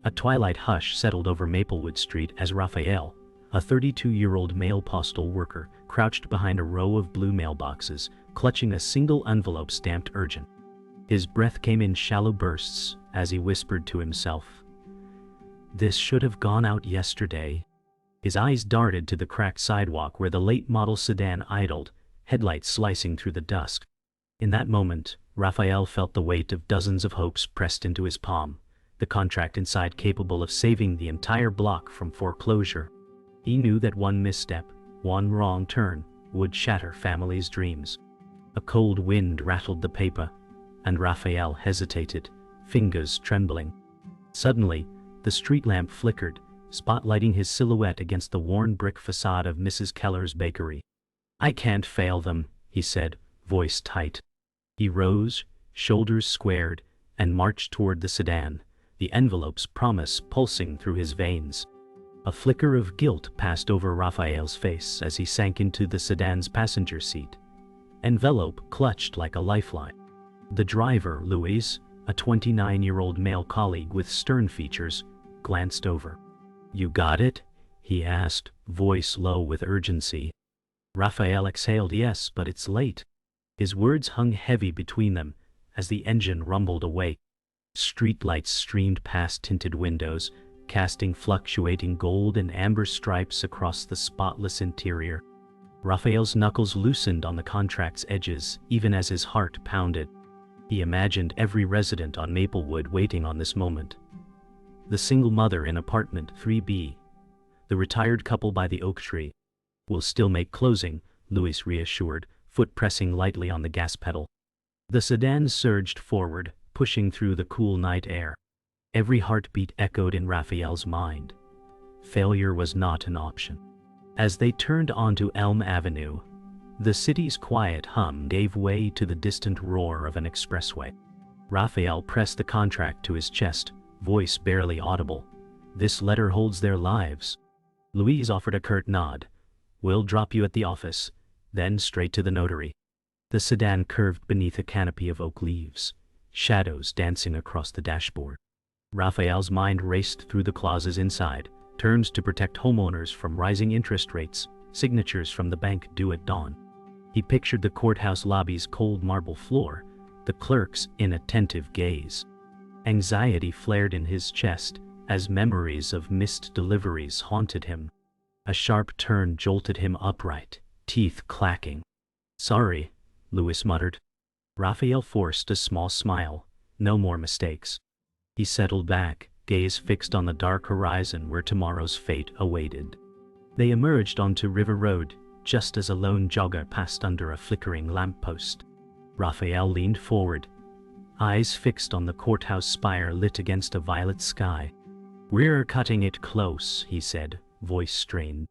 A twilight hush settled over Maplewood Street as Rafael, a 32-year-old male postal worker, crouched behind a row of blue mailboxes, clutching a single envelope stamped urgent. His breath came in shallow bursts as he whispered to himself, "This should have gone out yesterday." His eyes darted to the cracked sidewalk where the late-model sedan idled, headlights slicing through the dusk. In that moment, Rafael felt the weight of dozens of hopes pressed into his palm, the contract inside capable of saving the entire block from foreclosure. He knew that one misstep, one wrong turn, would shatter families' dreams. A cold wind rattled the paper, and Rafael hesitated, fingers trembling. Suddenly, the street lamp flickered, spotlighting his silhouette against the worn brick facade of Mrs. Keller's bakery. "I can't fail them," he said, voice tight. He rose, shoulders squared, and marched toward the sedan, the envelope's promise pulsing through his veins. A flicker of guilt passed over Rafael's face as he sank into the sedan's passenger seat. Envelope clutched like a lifeline. The driver, Luis, a 29-year-old male colleague with stern features, glanced over. "You got it?" he asked, voice low with urgency. Rafael exhaled, "Yes, but it's late." His words hung heavy between them as the engine rumbled away. Streetlights streamed past tinted windows, casting fluctuating gold and amber stripes across the spotless interior. Rafael's knuckles loosened on the contract's edges, even as his heart pounded. He imagined every resident on Maplewood waiting on this moment. The single mother in apartment 3B. The retired couple by the oak tree. "We'll still make closing," Luis reassured, foot pressing lightly on the gas pedal. The sedan surged forward, pushing through the cool night air. Every heartbeat echoed in Rafael's mind. Failure was not an option. As they turned onto Elm Avenue, the city's quiet hum gave way to the distant roar of an expressway. Rafael pressed the contract to his chest, voice barely audible. "This letter holds their lives." Louise offered a curt nod. "We'll drop you at the office, then straight to the notary." The sedan curved beneath a canopy of oak leaves, shadows dancing across the dashboard. Rafael's mind raced through the clauses inside, terms to protect homeowners from rising interest rates, signatures from the bank due at dawn. He pictured the courthouse lobby's cold marble floor, the clerk's inattentive gaze. Anxiety flared in his chest as memories of missed deliveries haunted him. A sharp turn jolted him upright, teeth clacking. "Sorry," Louis muttered. Rafael forced a small smile. No more mistakes. He settled back, gaze fixed on the dark horizon where tomorrow's fate awaited. They emerged onto River Road, just as a lone jogger passed under a flickering lamppost. Rafael leaned forward, eyes fixed on the courthouse spire lit against a violet sky. "We're cutting it close," he said, voice strained.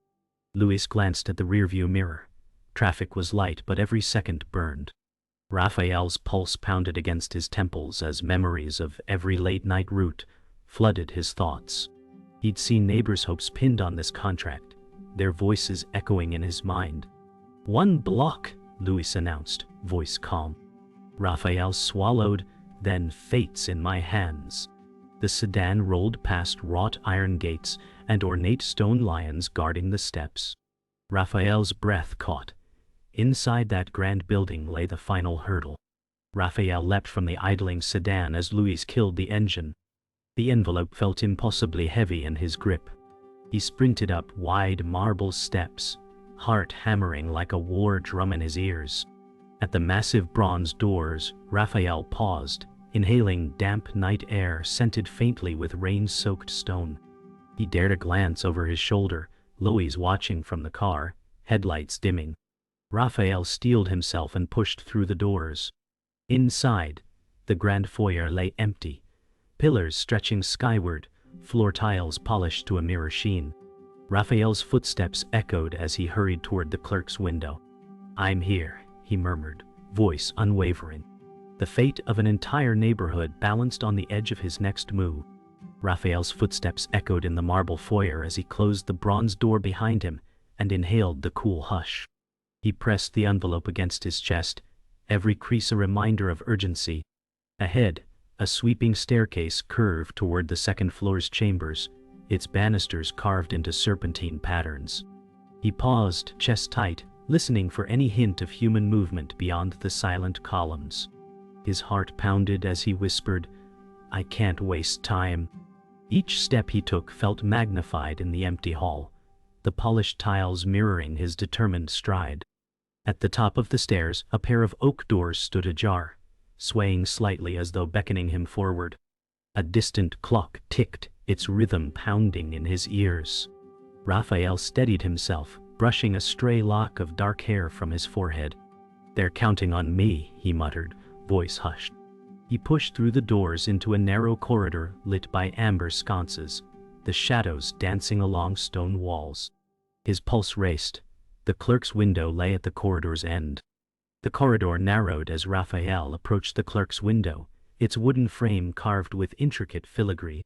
Louis glanced at the rearview mirror. Traffic was light, but every second burned. Rafael's pulse pounded against his temples as memories of every late-night route flooded his thoughts. He'd seen neighbors' hopes pinned on this contract, their voices echoing in his mind. "1 block," Louis announced, voice calm. Rafael swallowed, then "Fate's in my hands." The sedan rolled past wrought iron gates and ornate stone lions guarding the steps. Rafael's breath caught. Inside that grand building lay the final hurdle. Rafael leapt from the idling sedan as Louis killed the engine. The envelope felt impossibly heavy in his grip. He sprinted up wide marble steps, heart hammering like a war drum in his ears. At the massive bronze doors, Rafael paused, inhaling damp night air scented faintly with rain-soaked stone. He dared a glance over his shoulder, Louis watching from the car, headlights dimming. Rafael steeled himself and pushed through the doors. Inside, the grand foyer lay empty, pillars stretching skyward, floor tiles polished to a mirror sheen. Rafael's footsteps echoed as he hurried toward the clerk's window. "I'm here," he murmured, voice unwavering. The fate of an entire neighborhood balanced on the edge of his next move. Rafael's footsteps echoed in the marble foyer as he closed the bronze door behind him and inhaled the cool hush. He pressed the envelope against his chest, every crease a reminder of urgency. Ahead, A sweeping staircase curved toward the second floor's chambers, its banisters carved into serpentine patterns. He paused, chest tight, listening for any hint of human movement beyond the silent columns. His heart pounded as he whispered, "I can't waste time." Each step he took felt magnified in the empty hall, the polished tiles mirroring his determined stride. At the top of the stairs, a pair of oak doors stood ajar, swaying slightly as though beckoning him forward. A distant clock ticked, its rhythm pounding in his ears. Rafael steadied himself, brushing a stray lock of dark hair from his forehead. "They're counting on me," he muttered, voice hushed. He pushed through the doors into a narrow corridor lit by amber sconces, the shadows dancing along stone walls. His pulse raced. The clerk's window lay at the corridor's end. The corridor narrowed as Rafael approached the clerk's window, its wooden frame carved with intricate filigree.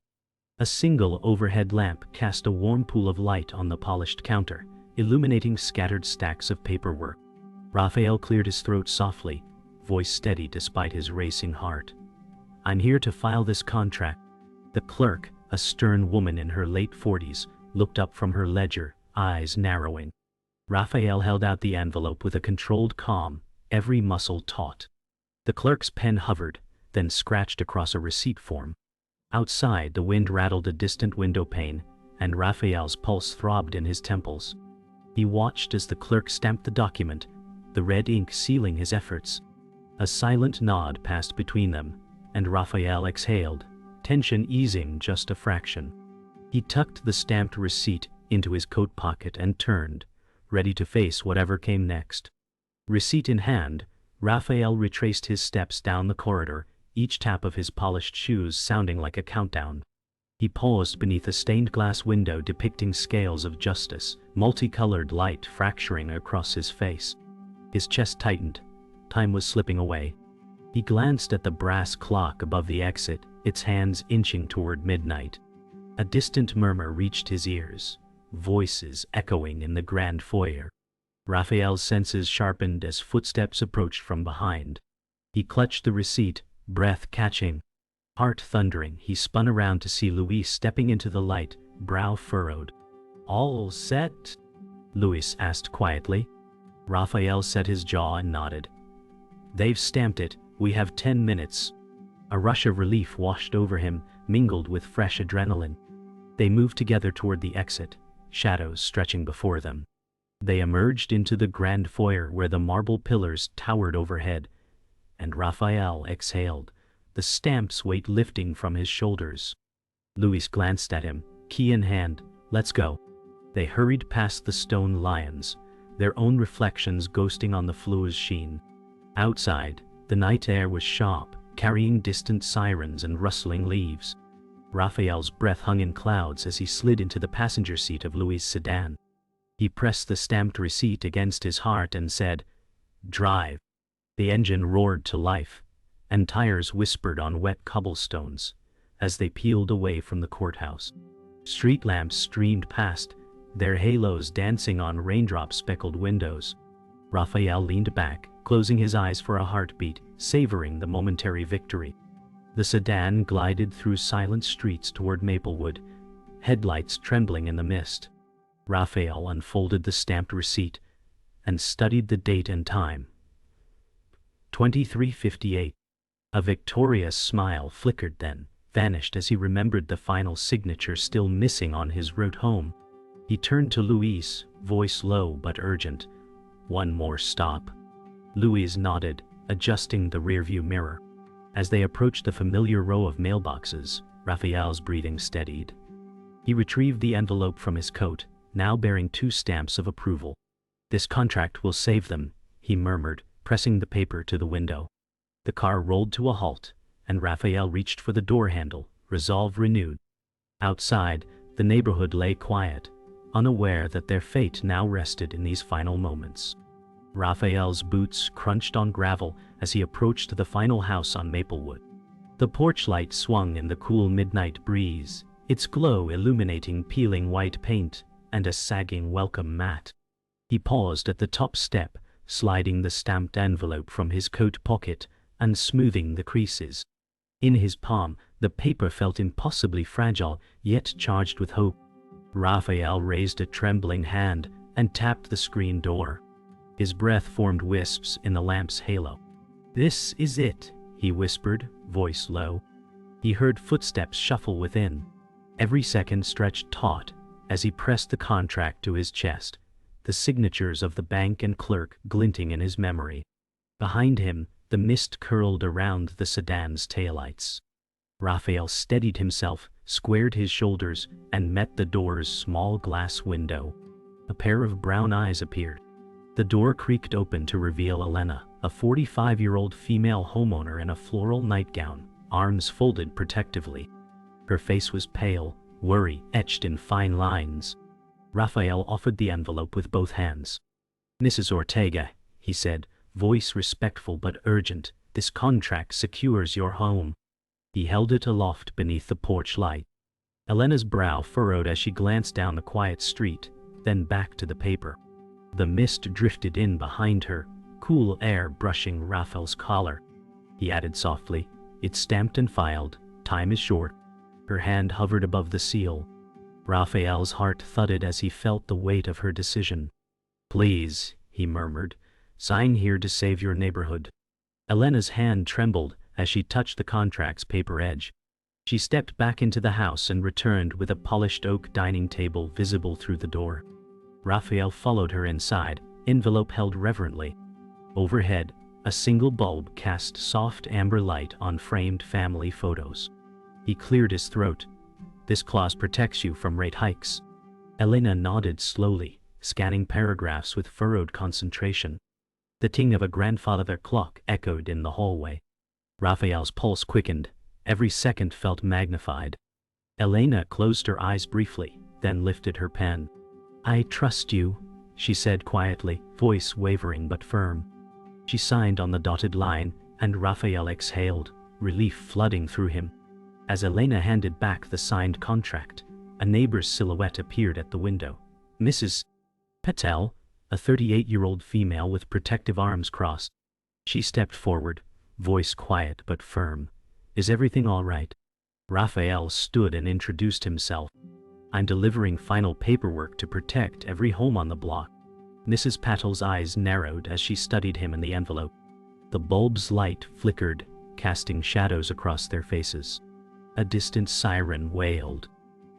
A single overhead lamp cast a warm pool of light on the polished counter, illuminating scattered stacks of paperwork. Rafael cleared his throat softly, voice steady despite his racing heart. "I'm here to file this contract." The clerk, a stern woman in her late 40s, looked up from her ledger, eyes narrowing. Rafael held out the envelope with a controlled calm, every muscle taut. The clerk's pen hovered, then scratched across a receipt form. Outside, the wind rattled a distant window pane, and Rafael's pulse throbbed in his temples. He watched as the clerk stamped the document, the red ink sealing his efforts. A silent nod passed between them, and Rafael exhaled, tension easing just a fraction. He tucked the stamped receipt into his coat pocket and turned, ready to face whatever came next. Receipt in hand, Rafael retraced his steps down the corridor, each tap of his polished shoes sounding like a countdown. He paused beneath a stained glass window depicting scales of justice, multicolored light fracturing across his face. His chest tightened. Time was slipping away. He glanced at the brass clock above the exit, its hands inching toward midnight. A distant murmur reached his ears, voices echoing in the grand foyer. Rafael's senses sharpened as footsteps approached from behind. He clutched the receipt, breath catching. Heart thundering, he spun around to see Luis stepping into the light, brow furrowed. "All set?" Luis asked quietly. Rafael set his jaw and nodded. "They've stamped it, we have 10 minutes. A rush of relief washed over him, mingled with fresh adrenaline. They moved together toward the exit, shadows stretching before them. They emerged into the grand foyer where the marble pillars towered overhead, and Rafael exhaled, the stamp's weight lifting from his shoulders. Luis glanced at him, key in hand. "Let's go." They hurried past the stone lions, their own reflections ghosting on the floor's sheen. Outside, the night air was sharp, carrying distant sirens and rustling leaves. Rafael's breath hung in clouds as he slid into the passenger seat of Luis' sedan. He pressed the stamped receipt against his heart and said, "Drive." The engine roared to life, and tires whispered on wet cobblestones as they peeled away from the courthouse. Street lamps streamed past, their halos dancing on raindrop-speckled windows. Rafael leaned back, closing his eyes for a heartbeat, savoring the momentary victory. The sedan glided through silent streets toward Maplewood, headlights trembling in the mist. Rafael unfolded the stamped receipt and studied the date and time. 23:58. A victorious smile flickered then, vanished as he remembered the final signature still missing on his route home. He turned to Luis, voice low but urgent. "One more stop." Luis nodded, adjusting the rearview mirror. As they approached the familiar row of mailboxes, Rafael's breathing steadied. He retrieved the envelope from his coat, now bearing 2 stamps of approval. "This contract will save them," he murmured, pressing the paper to the window. The car rolled to a halt, and Rafael reached for the door handle, resolve renewed. Outside, the neighborhood lay quiet, unaware that their fate now rested in these final moments. Rafael's boots crunched on gravel as he approached the final house on Maplewood. The porch light swung in the cool midnight breeze, its glow illuminating peeling white paint and a sagging welcome mat. He paused at the top step, sliding the stamped envelope from his coat pocket and smoothing the creases. In his palm, the paper felt impossibly fragile, yet charged with hope. Rafael raised a trembling hand and tapped the screen door. His breath formed wisps in the lamp's halo. "This is it," he whispered, voice low. He heard footsteps shuffle within. Every second stretched taut as he pressed the contract to his chest, the signatures of the bank and clerk glinting in his memory. Behind him, the mist curled around the sedan's taillights. Rafael steadied himself, squared his shoulders, and met the door's small glass window. A pair of brown eyes appeared. The door creaked open to reveal Elena, a 45-year-old female homeowner in a floral nightgown, arms folded protectively. Her face was pale, worry etched in fine lines. Rafael offered the envelope with both hands. "Mrs. Ortega," he said, voice respectful but urgent, "this contract secures your home." He held it aloft beneath the porch light. Elena's brow furrowed as she glanced down the quiet street, then back to the paper. The mist drifted in behind her, cool air brushing Rafael's collar. He added softly, "It's stamped and filed, time is short." Her hand hovered above the seal. Rafael's heart thudded as he felt the weight of her decision. "Please," he murmured, "sign here to save your neighborhood." Elena's hand trembled as she touched the contract's paper edge. She stepped back into the house and returned with a polished oak dining table visible through the door. Rafael followed her inside, envelope held reverently. Overhead, a single bulb cast soft amber light on framed family photos. He cleared his throat. "This clause protects you from rate hikes." Elena nodded slowly, scanning paragraphs with furrowed concentration. The ting of a grandfather clock echoed in the hallway. Rafael's pulse quickened. Every second felt magnified. Elena closed her eyes briefly, then lifted her pen. "I trust you," she said quietly, voice wavering but firm. She signed on the dotted line, and Rafael exhaled, relief flooding through him. As Elena handed back the signed contract, a neighbor's silhouette appeared at the window. Mrs. Patel, a 38-year-old female with protective arms crossed. She stepped forward, voice quiet but firm. "Is everything all right?" Rafael stood and introduced himself. "I'm delivering final paperwork to protect every home on the block." Mrs. Patel's eyes narrowed as she studied him and the envelope. The bulb's light flickered, casting shadows across their faces. A distant siren wailed.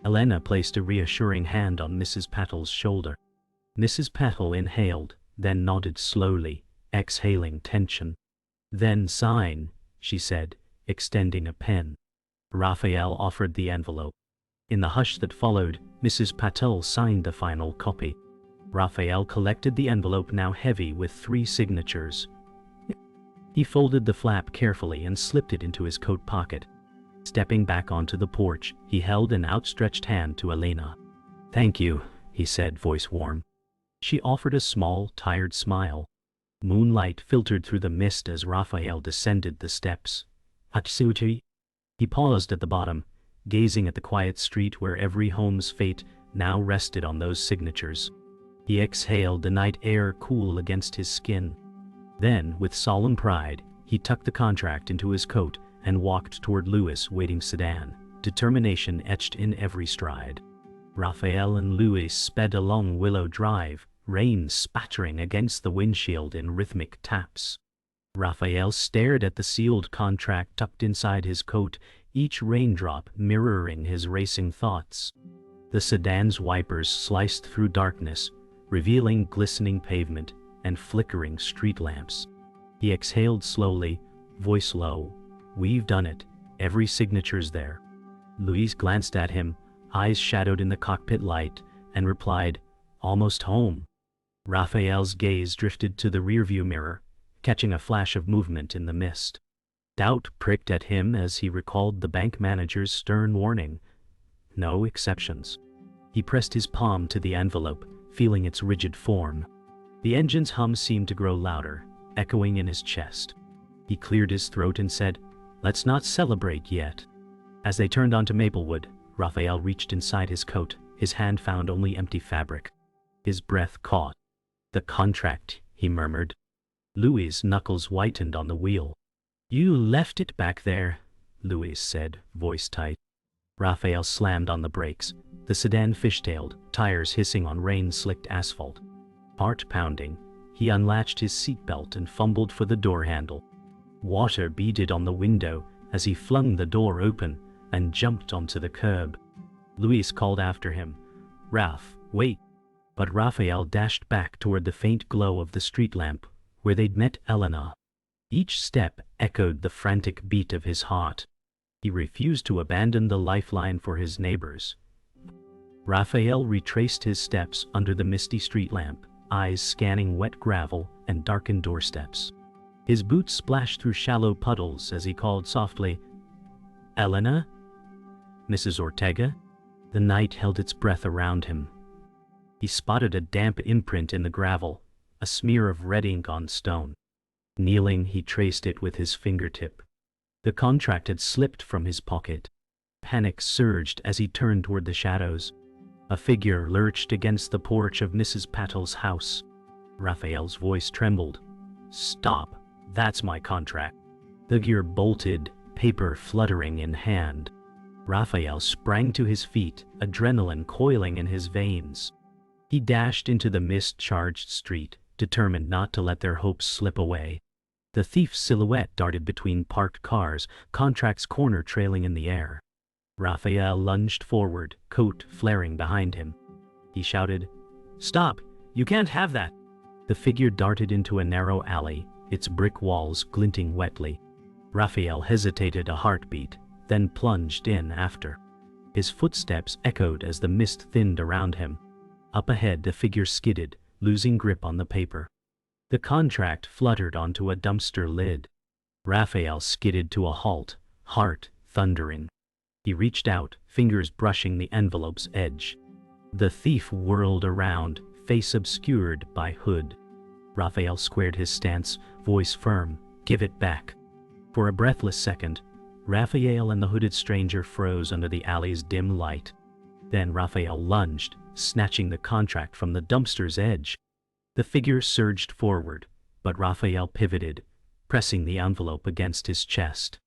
Elena placed a reassuring hand on Mrs. Patel's shoulder. Mrs. Patel inhaled, then nodded slowly, exhaling tension. "Then sign," she said, extending a pen. Rafael offered the envelope. In the hush that followed, Mrs. Patel signed the final copy. Rafael collected the envelope, now heavy with 3 signatures. He folded the flap carefully and slipped it into his coat pocket. Stepping back onto the porch, he held an outstretched hand to Elena. "Thank you," he said, voice warm. She offered a small, tired smile. Moonlight filtered through the mist as Rafael descended the steps. "Atsuchi?" He paused at the bottom, gazing at the quiet street where every home's fate now rested on those signatures. He exhaled, the night air cool against his skin. Then, with solemn pride, he tucked the contract into his coat and walked toward Louis' waiting sedan, determination etched in every stride. Rafael and Louis sped along Willow Drive, rain spattering against the windshield in rhythmic taps. Rafael stared at the sealed contract tucked inside his coat, each raindrop mirroring his racing thoughts. The sedan's wipers sliced through darkness, revealing glistening pavement and flickering street lamps. He exhaled slowly, voice low. "We've done it. Every signature's there." Louise glanced at him, eyes shadowed in the cockpit light, and replied, "Almost home." Rafael's gaze drifted to the rearview mirror, catching a flash of movement in the mist. Doubt pricked at him as he recalled the bank manager's stern warning. No exceptions. He pressed his palm to the envelope, feeling its rigid form. The engine's hum seemed to grow louder, echoing in his chest. He cleared his throat and said, "Let's not celebrate yet." As they turned onto Maplewood, Rafael reached inside his coat. His hand found only empty fabric. His breath caught. "The contract," he murmured. Louis' knuckles whitened on the wheel. "You left it back there. Luis said, voice tight. Rafael slammed on the brakes, the sedan fishtailed, tires hissing on rain-slicked asphalt. Heart pounding, he unlatched his seatbelt and fumbled for the door handle. Water beaded on the window as he flung the door open and jumped onto the curb. Luis called after him, "Raf, wait!" But Rafael dashed back toward the faint glow of the street lamp, where they'd met Elena. Each step echoed the frantic beat of his heart. He refused to abandon the lifeline for his neighbors. Rafael retraced his steps under the misty street lamp, eyes scanning wet gravel and darkened doorsteps. His boots splashed through shallow puddles as he called softly, "Elena? Mrs. Ortega?" The night held its breath around him. He spotted a damp imprint in the gravel, a smear of red ink on stone. Kneeling, he traced it with his fingertip. The contract had slipped from his pocket. Panic surged as he turned toward the shadows. A figure lurched against the porch of Mrs. Patel's house. Rafael's voice trembled. "Stop, that's my contract." The figure bolted, paper fluttering in hand. Rafael sprang to his feet, adrenaline coiling in his veins. He dashed into the mist-charged street, determined not to let their hopes slip away. The thief's silhouette darted between parked cars, contract's corner trailing in the air. Rafael lunged forward, coat flaring behind him. He shouted, "Stop! You can't have that!" The figure darted into a narrow alley, its brick walls glinting wetly. Rafael hesitated a heartbeat, then plunged in after. His footsteps echoed as the mist thinned around him. Up ahead, the figure skidded, losing grip on the paper. The contract fluttered onto a dumpster lid. Rafael skidded to a halt, heart thundering. He reached out, fingers brushing the envelope's edge. The thief whirled around, face obscured by hood. Rafael squared his stance, voice firm, "Give it back." For a breathless second, Rafael and the hooded stranger froze under the alley's dim light. Then Rafael lunged, snatching the contract from the dumpster's edge. The figure surged forward, but Rafael pivoted, pressing the envelope against his chest.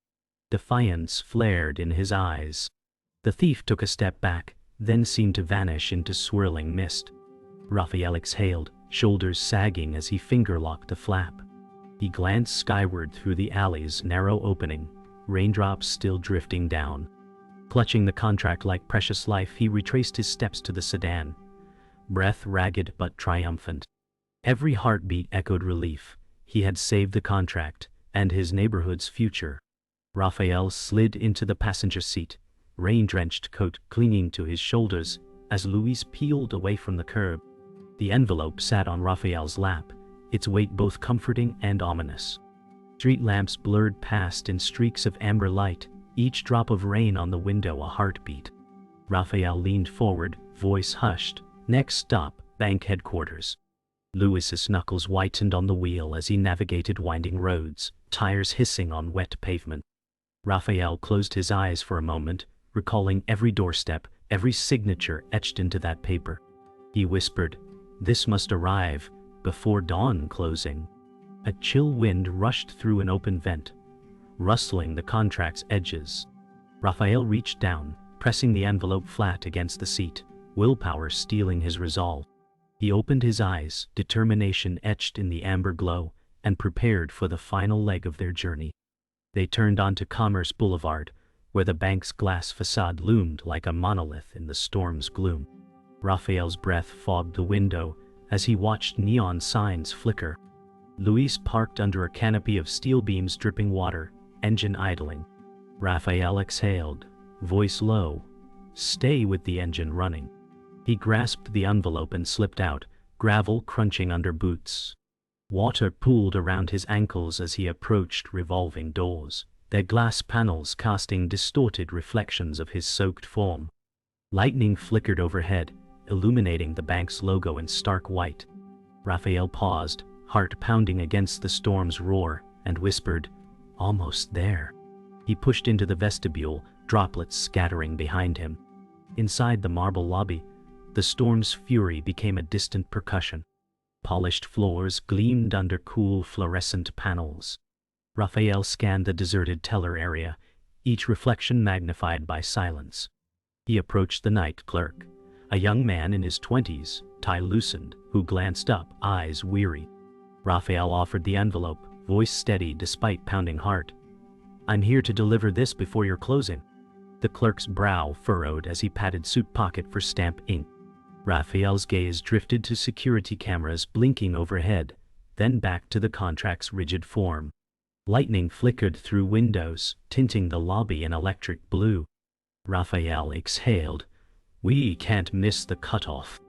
Defiance flared in his eyes. The thief took a step back, then seemed to vanish into swirling mist. Rafael exhaled, shoulders sagging as he finger-locked the flap. He glanced skyward through the alley's narrow opening, raindrops still drifting down. Clutching the contract like precious life, he retraced his steps to the sedan, breath ragged but triumphant. Every heartbeat echoed relief. He had saved the contract and his neighborhood's future. Rafael slid into the passenger seat, rain-drenched coat clinging to his shoulders as Luis peeled away from the curb. The envelope sat on Rafael's lap, its weight both comforting and ominous. Street lamps blurred past in streaks of amber light, each drop of rain on the window a heartbeat. Rafael leaned forward, voice hushed. Next stop, bank headquarters. Luis's knuckles whitened on the wheel as he navigated winding roads, tires hissing on wet pavement. Rafael closed his eyes for a moment, recalling every doorstep, every signature etched into that paper. He whispered, "This must arrive before dawn closing." A chill wind rushed through an open vent, rustling the contract's edges. Rafael reached down, pressing the envelope flat against the seat, willpower stealing his resolve. He opened his eyes, determination etched in the amber glow, and prepared for the final leg of their journey. They turned onto Commerce Boulevard, where the bank's glass facade loomed like a monolith in the storm's gloom. Rafael's breath fogged the window as he watched neon signs flicker. Luis parked under a canopy of steel beams dripping water, engine idling. Rafael exhaled, voice low, "Stay with the engine running." He grasped the envelope and slipped out, gravel crunching under boots. Water pooled around his ankles as he approached revolving doors, their glass panels casting distorted reflections of his soaked form. Lightning flickered overhead, illuminating the bank's logo in stark white. Rafael paused, heart pounding against the storm's roar, and whispered, "Almost there." He pushed into the vestibule, droplets scattering behind him. Inside the marble lobby, the storm's fury became a distant percussion. Polished floors gleamed under cool fluorescent panels. Rafael scanned the deserted teller area, each reflection magnified by silence. He approached the night clerk, a young man in his 20s, tie loosened, who glanced up, eyes weary. Rafael offered the envelope, voice steady despite pounding heart. "I'm here to deliver this before your closing." The clerk's brow furrowed as he patted suit pocket for stamp ink. Rafael's gaze drifted to security cameras blinking overhead, then back to the contract's rigid form. Lightning flickered through windows, tinting the lobby an electric blue. Rafael exhaled. "We can't miss the cutoff."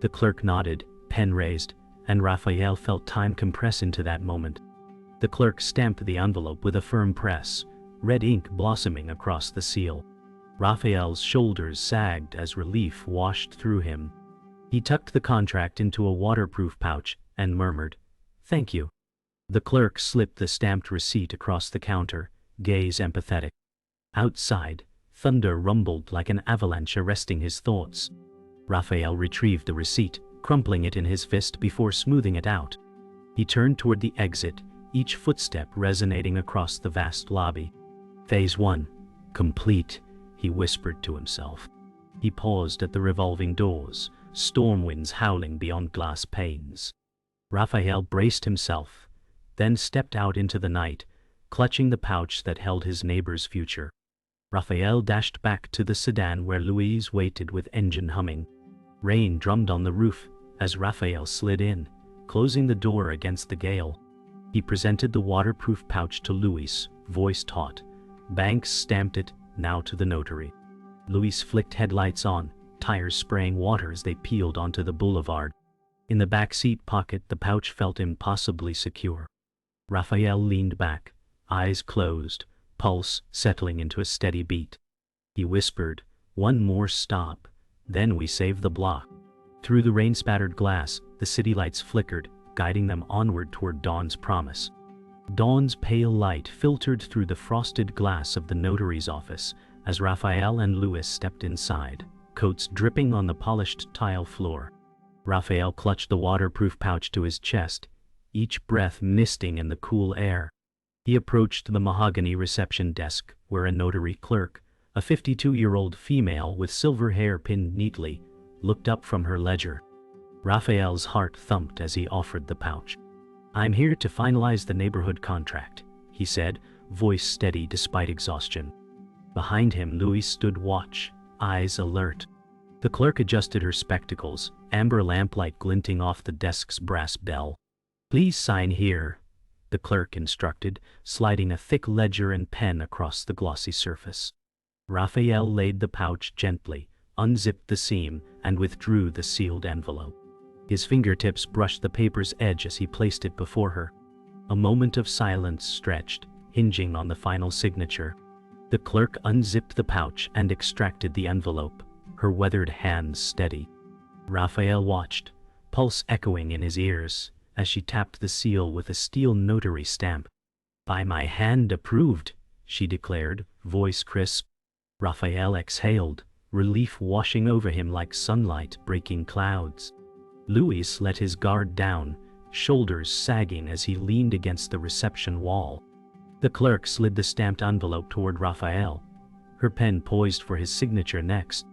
The clerk nodded, pen raised, and Rafael felt time compress into that moment. The clerk stamped the envelope with a firm press, red ink blossoming across the seal. Rafael's shoulders sagged as relief washed through him. He tucked the contract into a waterproof pouch and murmured, "Thank you." The clerk slipped the stamped receipt across the counter, gaze empathetic. Outside, thunder rumbled like an avalanche arresting his thoughts. Rafael retrieved the receipt, crumpling it in his fist before smoothing it out. He turned toward the exit, each footstep resonating across the vast lobby. "Phase 1, complete," he whispered to himself. He paused at the revolving doors, storm winds howling beyond glass panes. Rafael braced himself, then stepped out into the night, clutching the pouch that held his neighbor's future. Rafael dashed back to the sedan where Louise waited with engine humming. Rain drummed on the roof as Rafael slid in, closing the door against the gale. He presented the waterproof pouch to Louise, voice taut. Banks stamped it, now to the notary. Louise flicked headlights on, tires spraying water as they peeled onto the boulevard. In the back seat pocket, the pouch felt impossibly secure. Rafael leaned back, eyes closed, pulse settling into a steady beat. He whispered, "One more stop, then we save the block." Through the rain-spattered glass, the city lights flickered, guiding them onward toward dawn's promise. Dawn's pale light filtered through the frosted glass of the notary's office as Rafael and Louis stepped inside, coats dripping on the polished tile floor. Rafael clutched the waterproof pouch to his chest, each breath misting in the cool air. He approached the mahogany reception desk where a notary clerk, a 52-year-old female with silver hair pinned neatly, looked up from her ledger. Rafael's heart thumped as he offered the pouch. "I'm here to finalize the neighborhood contract," he said, voice steady despite exhaustion. Behind him, Louis stood watch, eyes alert. The clerk adjusted her spectacles, amber lamplight glinting off the desk's brass bell. "Please sign here," the clerk instructed, sliding a thick ledger and pen across the glossy surface. Rafael laid the pouch gently, unzipped the seam, and withdrew the sealed envelope. His fingertips brushed the paper's edge as he placed it before her. A moment of silence stretched, hinging on the final signature. The clerk unzipped the pouch and extracted the envelope, her weathered hands steady. Rafael watched, pulse echoing in his ears, as she tapped the seal with a steel notary stamp. "By my hand approved," she declared, voice crisp. Rafael exhaled, relief washing over him like sunlight breaking clouds. Louis let his guard down, shoulders sagging as he leaned against the reception wall. The clerk slid the stamped envelope toward Rafael, her pen poised for his signature next.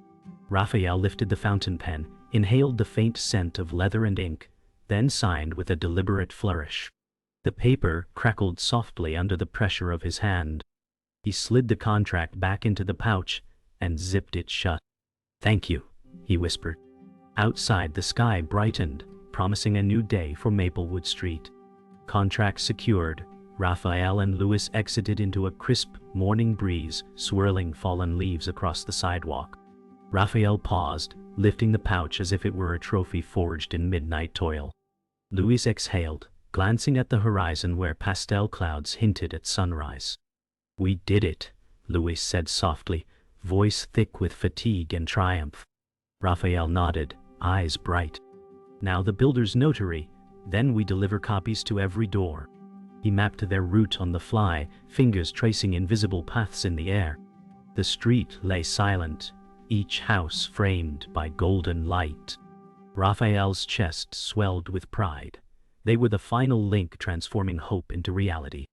Rafael lifted the fountain pen, inhaled the faint scent of leather and ink, then signed with a deliberate flourish. The paper crackled softly under the pressure of his hand. He slid the contract back into the pouch and zipped it shut. "Thank you," he whispered. Outside, the sky brightened, promising a new day for Maplewood Street. Contract secured, Rafael and Louis exited into a crisp morning breeze, swirling fallen leaves across the sidewalk. Rafael paused, lifting the pouch as if it were a trophy forged in midnight toil. Louis exhaled, glancing at the horizon where pastel clouds hinted at sunrise. "We did it," Louis said softly, voice thick with fatigue and triumph. Rafael nodded, eyes bright. "Now the builder's notary, then we deliver copies to every door." He mapped their route on the fly, fingers tracing invisible paths in the air. The street lay silent, each house framed by golden light. Rafael's chest swelled with pride. They were the final link transforming hope into reality.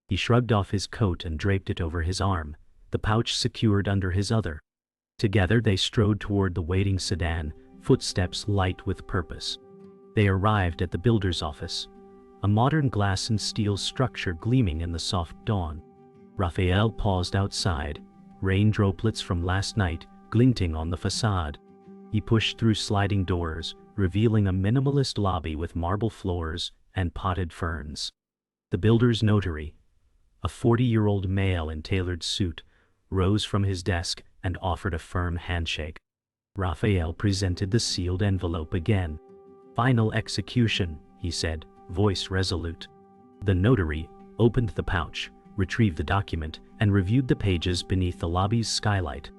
He shrugged off his coat and draped it over his arm, the pouch secured under his other. Together they strode toward the waiting sedan, footsteps light with purpose. They arrived at the builder's office, a modern glass and steel structure gleaming in the soft dawn. Rafael paused outside, rain droplets from last night glinting on the facade. He pushed through sliding doors, revealing a minimalist lobby with marble floors and potted ferns. The builder's notary, a 40-year-old male in tailored suit, rose from his desk and offered a firm handshake. Rafael presented the sealed envelope again. "Final execution," he said, voice resolute. The notary opened the pouch, retrieved the document, and reviewed the pages beneath the lobby's skylight.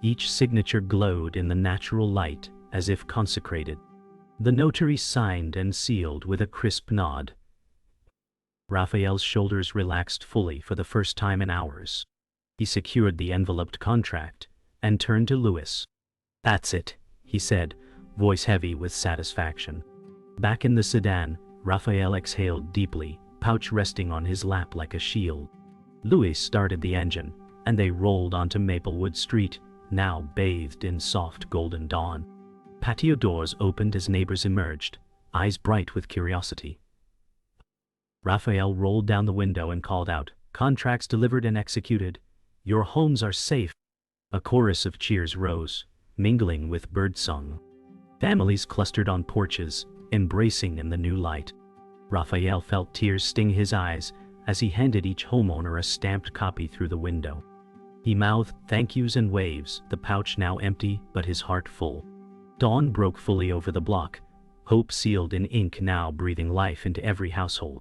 Each signature glowed in the natural light, as if consecrated. The notary signed and sealed with a crisp nod. Rafael's shoulders relaxed fully for the first time in hours. He secured the enveloped contract and turned to Louis. "That's it," he said, voice heavy with satisfaction. Back in the sedan, Rafael exhaled deeply, pouch resting on his lap like a shield. Louis started the engine, and they rolled onto Maplewood Street, now bathed in soft golden dawn. Patio doors opened as neighbors emerged, eyes bright with curiosity. Rafael rolled down the window and called out, "Contracts delivered and executed. Your homes are safe." A chorus of cheers rose, mingling with birdsong. Families clustered on porches, embracing in the new light. Rafael felt tears sting his eyes as he handed each homeowner a stamped copy through the window. He mouthed thank yous and waves, the pouch now empty but his heart full. Dawn broke fully over the block, hope sealed in ink now breathing life into every household.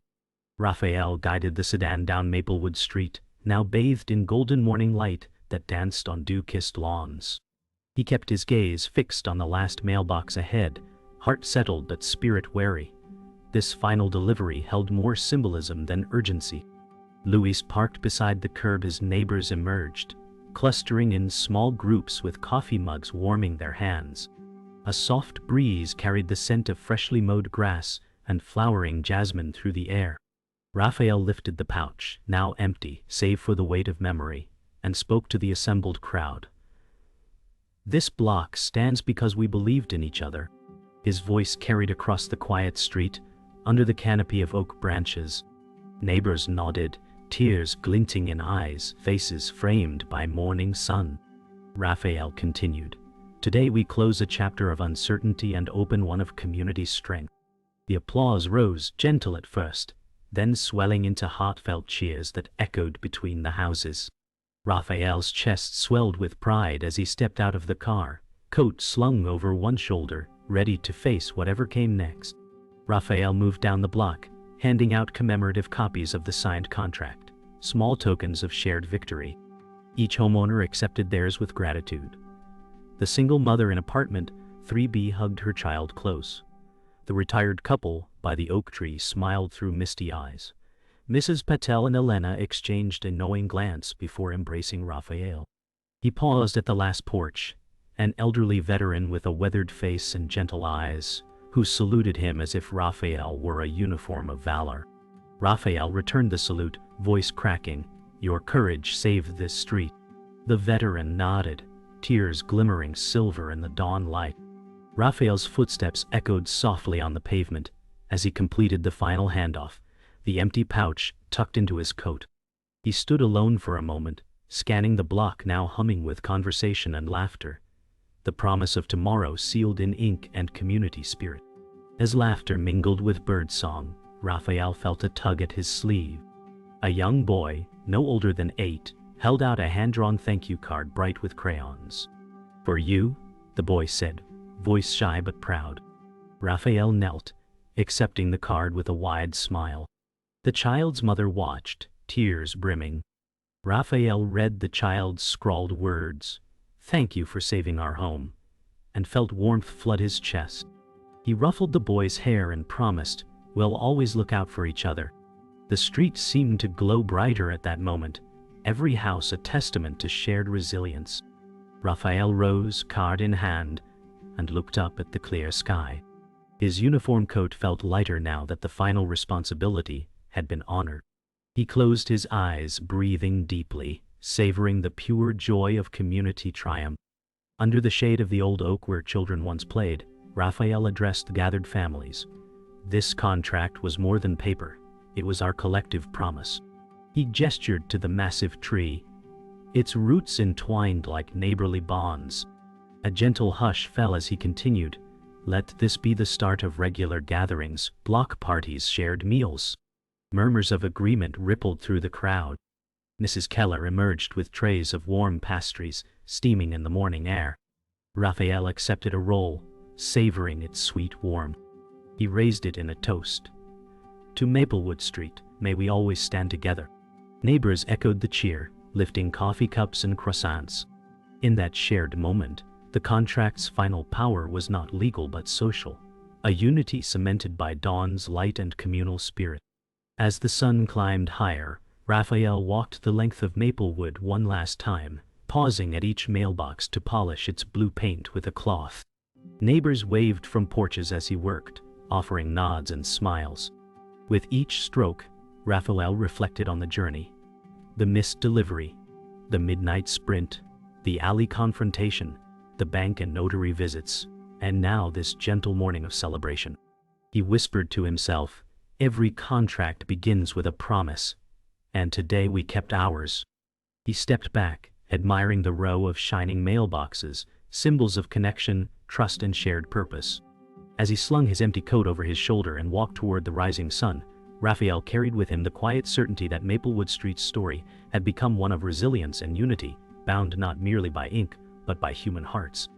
Rafael guided the sedan down Maplewood Street, now bathed in golden morning light that danced on dew-kissed lawns. He kept his gaze fixed on the last mailbox ahead, heart settled but spirit wary. This final delivery held more symbolism than urgency. Louis parked beside the curb as neighbors emerged, clustering in small groups with coffee mugs warming their hands. A soft breeze carried the scent of freshly mowed grass and flowering jasmine through the air. Rafael lifted the pouch, now empty save for the weight of memory, and spoke to the assembled crowd. "This block stands because we believed in each other." His voice carried across the quiet street, under the canopy of oak branches. Neighbors nodded, tears glinting in eyes, faces framed by morning sun. Rafael continued, "Today we close a chapter of uncertainty and open one of community strength." The applause rose, gentle at first, then swelling into heartfelt cheers that echoed between the houses. Rafael's chest swelled with pride as he stepped out of the car, coat slung over one shoulder, ready to face whatever came next. Rafael moved down the block, handing out commemorative copies of the signed contract, small tokens of shared victory. Each homeowner accepted theirs with gratitude. The single mother in apartment 3B hugged her child close. The retired couple by the oak tree smiled through misty eyes. Mrs. Patel and Elena exchanged a knowing glance before embracing Rafael. He paused at the last porch, an elderly veteran with a weathered face and gentle eyes, who saluted him as if Rafael were a uniform of valor. Rafael returned the salute, voice cracking, "Your courage saved this street." The veteran nodded, tears glimmering silver in the dawn light. Rafael's footsteps echoed softly on the pavement as he completed the final handoff, the empty pouch tucked into his coat. He stood alone for a moment, scanning the block now humming with conversation and laughter, the promise of tomorrow sealed in ink and community spirit. As laughter mingled with birdsong, Rafael felt a tug at his sleeve. A young boy, no older than 8, held out a hand-drawn thank you card bright with crayons. "For you," the boy said, voice shy but proud. Rafael knelt, accepting the card with a wide smile. The child's mother watched, tears brimming. Rafael read the child's scrawled words, "Thank you for saving our home," and felt warmth flood his chest. He ruffled the boy's hair and promised, "We'll always look out for each other." The street seemed to glow brighter at that moment, every house a testament to shared resilience. Rafael rose, card in hand, and looked up at the clear sky. His uniform coat felt lighter now that the final responsibility had been honored. He closed his eyes, breathing deeply, savoring the pure joy of community triumph. Under the shade of the old oak where children once played, Rafael addressed the gathered families. This contract was more than paper. It was our collective promise. He gestured to the massive tree, its roots entwined like neighborly bonds. A gentle hush fell as he continued. Let this be the start of regular gatherings, block parties, shared meals. Murmurs of agreement rippled through the crowd. Mrs. Keller emerged with trays of warm pastries, steaming in the morning air. Rafael accepted a roll, savoring its sweet warmth. He raised it in a toast. To Maplewood Street, may we always stand together. Neighbors echoed the cheer, lifting coffee cups and croissants. In that shared moment, the contract's final power was not legal but social, a unity cemented by dawn's light and communal spirit. As the sun climbed higher, Rafael walked the length of Maplewood one last time, pausing at each mailbox to polish its blue paint with a cloth. Neighbors waved from porches as he worked, offering nods and smiles. With each stroke, Rafael reflected on the journey. The missed delivery, the midnight sprint, the alley confrontation, the bank and notary visits, and now this gentle morning of celebration. He whispered to himself, every contract begins with a promise, and today we kept ours. He stepped back, admiring the row of shining mailboxes, symbols of connection, trust, and shared purpose. As he slung his empty coat over his shoulder and walked toward the rising sun, Rafael carried with him the quiet certainty that Maplewood Street's story had become one of resilience and unity, bound not merely by ink, but by human hearts.